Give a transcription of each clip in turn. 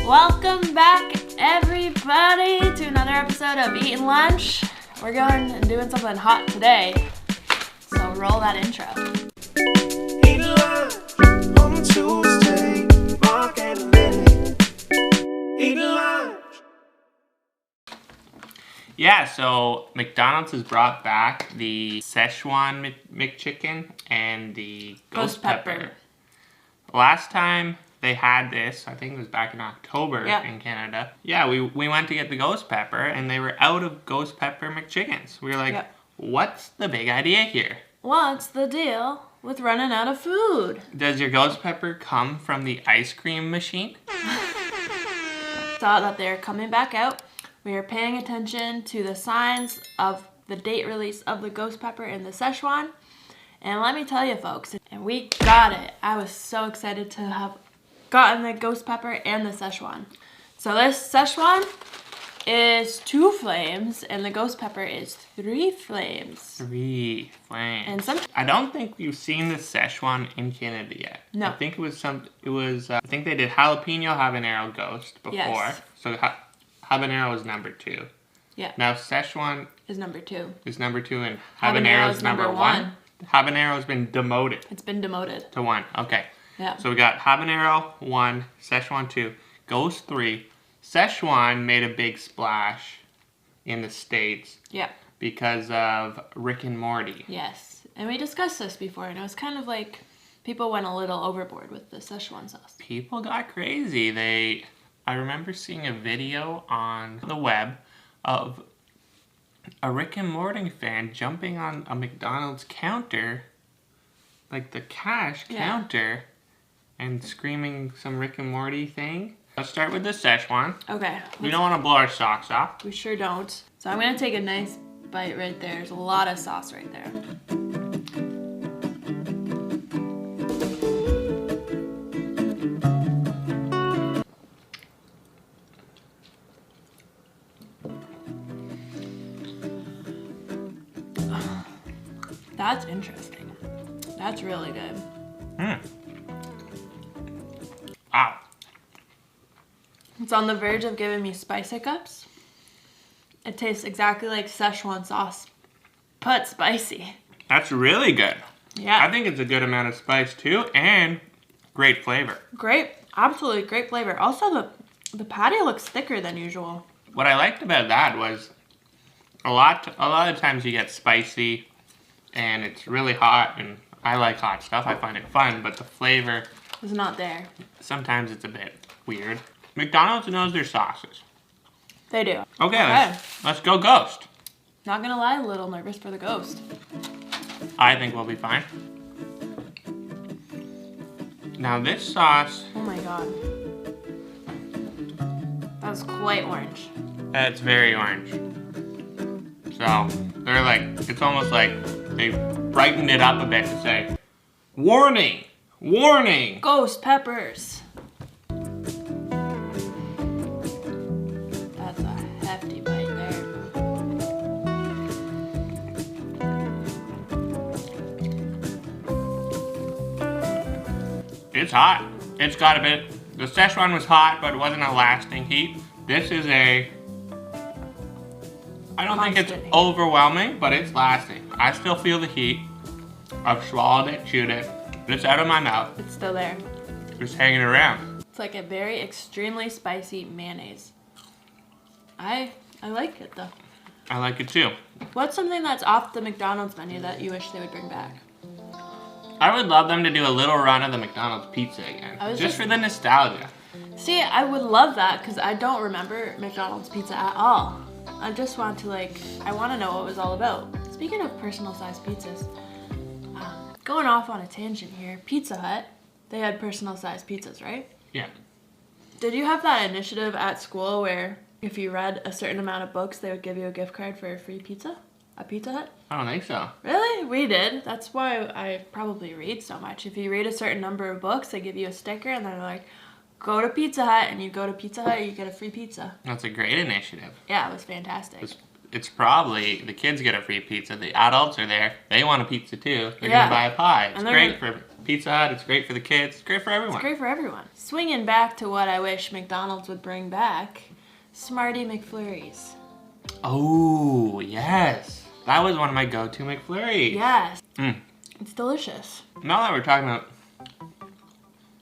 Welcome back, everybody, to another episode of Eatin' Lunch. We're going and doing something hot today, so roll that intro. Eatin' lunch on Tuesday, markanddilly. Eatin' lunch. Yeah, so McDonald's has brought back the Szechwan McChicken and the ghost pepper. Last time they had this, I think it was back in October in Canada. Yeah, we went to get the ghost pepper and they were out of ghost pepper McChickens. We were like, what's the big idea here? What's the deal with running out of food? Does your ghost pepper come from the ice cream machine? Saw that they're coming back out. We are paying attention to the signs of the date release of the ghost pepper and the Szechwan. And let me tell you, folks, and we got it. I was so excited to have gotten the ghost pepper and the Szechwan. So this Szechwan is 2 flames and the ghost pepper is 3 flames. 3 flames. And I don't think we've seen the Szechwan in Canada yet. No. I think it was I think they did jalapeno habanero ghost before. Yes. So habanero is number 2. Yeah. Now Szechwan is number 2. Is number 2 and habanero is number 1. Habanero has been demoted. It's been demoted. To 1. Okay. Yeah. So we got habanero 1, Szechwan 2, ghost 3. Szechwan made a big splash in the States. Yeah. Because of Rick and Morty. Yes. And we discussed this before, and it was kind of like people went a little overboard with the Szechwan sauce. People got crazy. I remember seeing a video on the web of a Rick and Morty fan jumping on a McDonald's counter, like the cash counter, and screaming some Rick and Morty thing. Let's start with the Szechwan. Okay. We don't want to blow our socks off. We sure don't. So I'm going to take a nice bite right there. There's a lot of sauce right there. That's interesting. That's really good. Wow. It's on the verge of giving me spice hiccups. It tastes exactly like Szechwan sauce, but spicy. That's really good. Yeah. I think it's a good amount of spice too, and great flavor. Great. Absolutely great flavor. Also, the patty looks thicker than usual. What I liked about that was a lot of times you get spicy and it's really hot, and I like hot stuff. I find it fun, but the flavor is not there. Sometimes it's a bit weird. McDonald's knows their sauces. They do. Okay. Let's go ghost. Not gonna lie, a little nervous for the ghost. I think we'll be fine. Now this sauce... Oh my god. That's quite orange. That's very orange. So, they're like, it's almost like they brightened it up a bit to say, warning! Warning! Ghost peppers. That's a hefty bite there. It's hot. It's got a bit. The Szechwan was hot, but it wasn't a lasting heat. This is I don't think it's overwhelming, but it's lasting. I still feel the heat. I've swallowed it, chewed it. It's out of my mouth. It's still there. Just hanging around. It's like a very extremely spicy mayonnaise. I like it though. I like it too. What's something that's off the McDonald's menu that you wish they would bring back? I would love them to do a little run of the McDonald's pizza again. Just for the nostalgia. See, I would love that because I don't remember McDonald's pizza at all. I just want to I want to know what it was all about. Speaking of personal sized pizzas, going off on a tangent here, Pizza Hut, they had personal sized pizzas, right? Yeah. Did you have that initiative at school where if you read a certain amount of books, they would give you a gift card for a free pizza? At Pizza Hut? I don't think so. Really? We did. That's why I probably read so much. If you read a certain number of books, they give you a sticker and they're like, go to Pizza Hut, and you go to Pizza Hut, you get a free pizza. That's a great initiative. Yeah, it was fantastic. It's probably, the kids get a free pizza, the adults are there, they want a pizza too, they're gonna buy a pie. It's great for Pizza Hut, it's great for the kids, it's great for everyone. It's great for everyone. Swinging back to what I wish McDonald's would bring back, Smarty McFlurries. Oh, yes. That was one of my go-to McFlurries. Yes. It's delicious. Now that we're talking about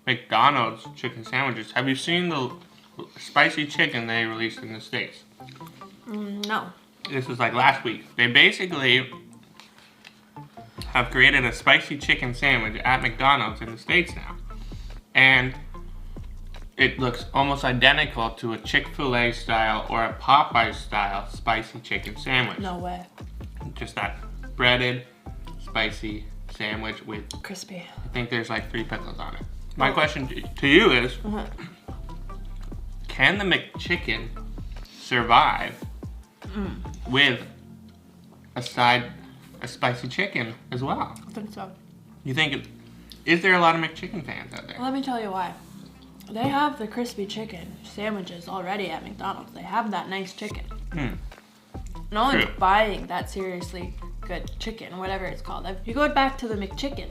McDonald's chicken sandwiches, have you seen the spicy chicken they released in the States? No. This was like last week. They basically have created a spicy chicken sandwich at McDonald's in the States now. And it looks almost identical to a Chick-fil-A style or a Popeye style spicy chicken sandwich. No way. Just that breaded, spicy sandwich with, Crispy. I think there's like 3 pickles on it. My question to you is, can the McChicken survive with a spicy chicken as well? I think so. You think is there a lot of McChicken fans out there? Let me tell you why. They have the crispy chicken sandwiches already at McDonald's. They have that nice chicken. No one's True. buying that seriously good chicken, whatever it's called. If you go back to the McChicken,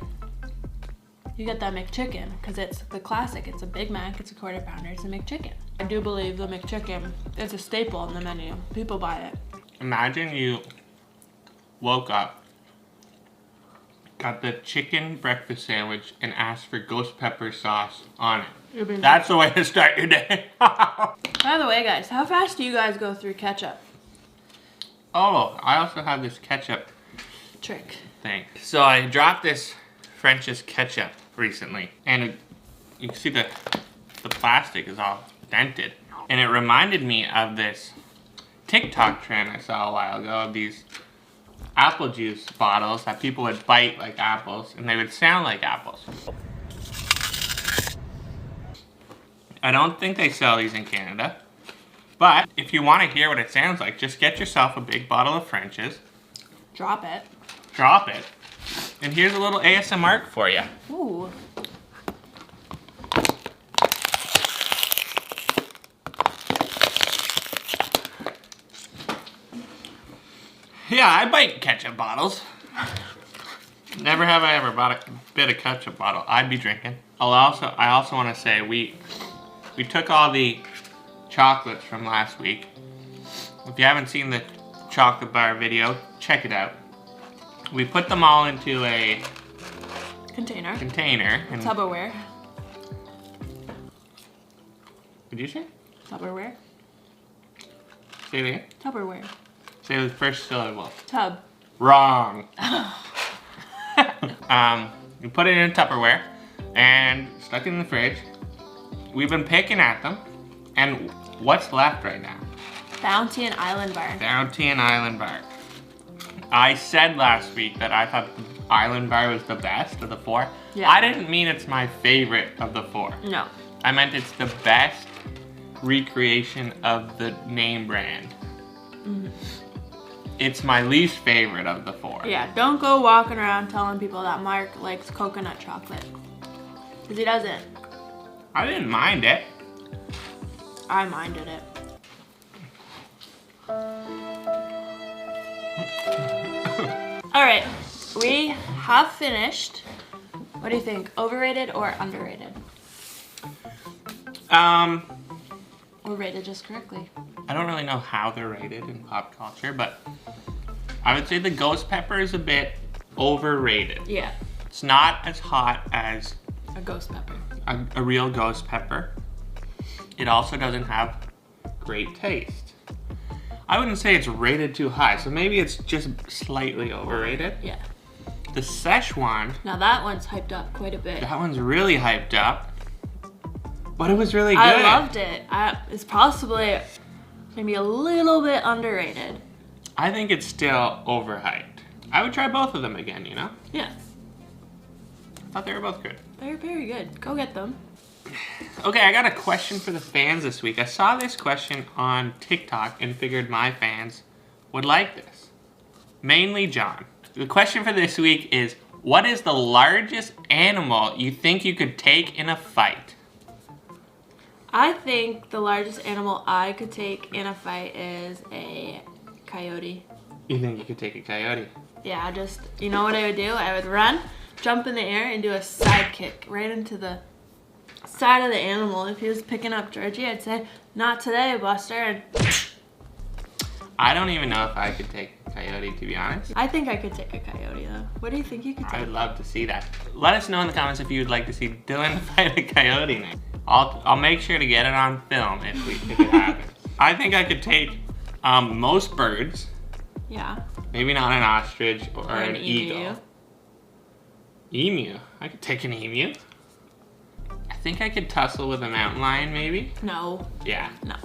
you get that McChicken because it's the classic. It's a Big Mac, it's a quarter pounder, it's a McChicken. I do believe the McChicken is a staple in the menu. People buy it. Imagine you woke up, got the chicken breakfast sandwich, and asked for ghost pepper sauce on it. That's the way to start your day. By the way, guys, how fast do you guys go through ketchup? Oh, I also have this ketchup Trick. thing. So I dropped this French's ketchup recently, and you can see the plastic is all dented. And it reminded me of this TikTok trend I saw a while ago of these apple juice bottles that people would bite like apples, and they would sound like apples. I don't think they sell these in Canada, but if you want to hear what it sounds like, just get yourself a big bottle of French's, Drop it. drop it, and here's a little ASMR for you. Ooh. Yeah, I bite ketchup bottles. Never have I ever bought a bit of ketchup bottle I'd be drinking. I also want to say we took all the chocolates from last week. If you haven't seen the chocolate bar video, check it out. We put them all into a Container. and Tupperware. What'd you say? Tupperware. Say it again. Tupperware. Say the first syllable. Tub. Wrong. We put it in a Tupperware and stuck it in the fridge. We've been picking at them, and what's left right now? Bounty and Island Bar. Bounty and Island Bar. I said last week that I thought the Island Bar was the best of the 4. Yeah. I didn't mean it's my favorite of the 4. No. I meant it's the best recreation of the name brand. It's my least favorite of the 4. Yeah, don't go walking around telling people that Mark likes coconut chocolate. Because he doesn't. I didn't mind it. I minded it. Alright, we have finished. What do you think? Overrated or underrated? Or rated just correctly? I don't really know how they're rated in pop culture, but I would say the ghost pepper is a bit overrated. Yeah, It's not as hot as a ghost pepper. a real ghost pepper. It also doesn't have great taste. I wouldn't say it's rated too high, so maybe it's just slightly overrated. Yeah. The Szechwan, Now that one's hyped up quite a bit. that one's really hyped up, but it was really good. I loved it. It's possibly maybe a little bit underrated. I think it's still overhyped. I would try both of them again, you know? Yeah, I thought they were both good. they're very good. Go get them. Okay, I got a question for the fans this week. I saw this question on TikTok and figured my fans would like this. Mainly John. The question for this week is, what is the largest animal you think you could take in a fight? I think the largest animal I could take in a fight is a coyote. You think you could take a coyote? Yeah, you know what I would do? I would run jump in the air and do a side kick right into the side of the animal. If he was picking up Georgie, I'd say, not today, Buster. And I don't even know if I could take a coyote, to be honest. I think I could take a coyote, though. What do you think you could take? I would love to see that. Let us know in the comments if you would like to see Dylan fight a coyote next. I'll make sure to get it on film if it happens. I think I could take most birds. Yeah. Maybe not an ostrich or an emu. eagle. Emu. I could take an emu. I think I could tussle with a mountain lion, maybe. No. Yeah. No.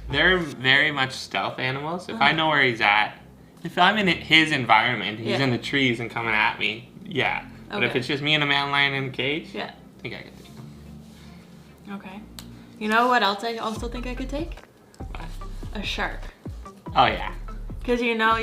They're very much stealth animals. If I know where he's at, if I'm in his environment, he's in the trees and coming at me, yeah. But if Okay. it's just me and a mountain lion in a cage, Yeah. I think I could take him. Okay. You know what else I also think I could take? What? A shark. Oh yeah. Because you know,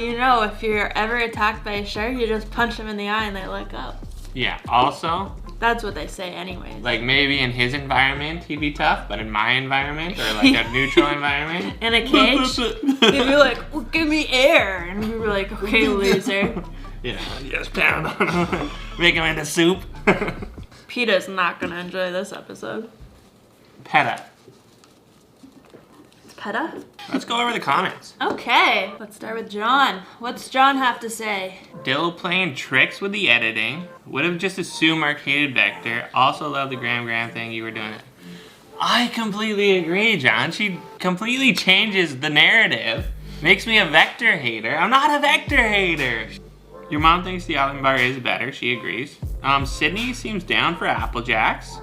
if you're ever attacked by a shark, you just punch them in the eye and they let go. Yeah. Also, That's what they say anyways. like maybe in his environment he'd be tough, but in my environment or like a neutral environment, In a cage, he'd be like, well, give me air. And we'd be like, okay, loser. yeah, just pound on him, make him into soup. PETA's not going to enjoy this episode. PETA. It's PETA? Let's go over the comments. Okay, let's start with John. What's John have to say? Dill playing tricks with the editing. Would have just assumed arcaded vector. Also love the gram thing you were doing. I completely agree, John. She completely changes the narrative. Makes me a vector hater. I'm not a vector hater. Your mom thinks the oven bar is better. She agrees. Sydney seems down for Apple Jacks.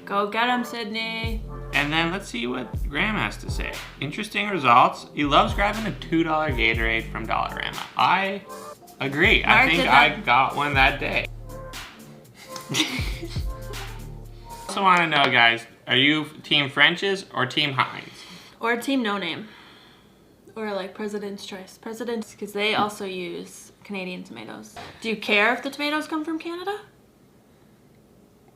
Go get him, Sydney. And then let's see what Graham has to say. Interesting results. He loves grabbing a $2 Gatorade from Dollarama. I agree. I think I got one that day. Also want to know, guys, are you Team French's or Team Heinz? Or Team No Name. Or like President's Choice. President's, because they also use Canadian tomatoes. Do you care if the tomatoes come from Canada?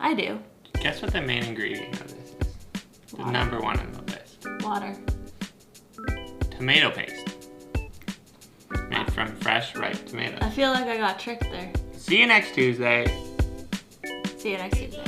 I do. Guess what the main ingredient of this is? The number one on the list. Water. Tomato paste. Made from fresh, ripe tomatoes. I feel like I got tricked there. See you next Tuesday. See you next Tuesday.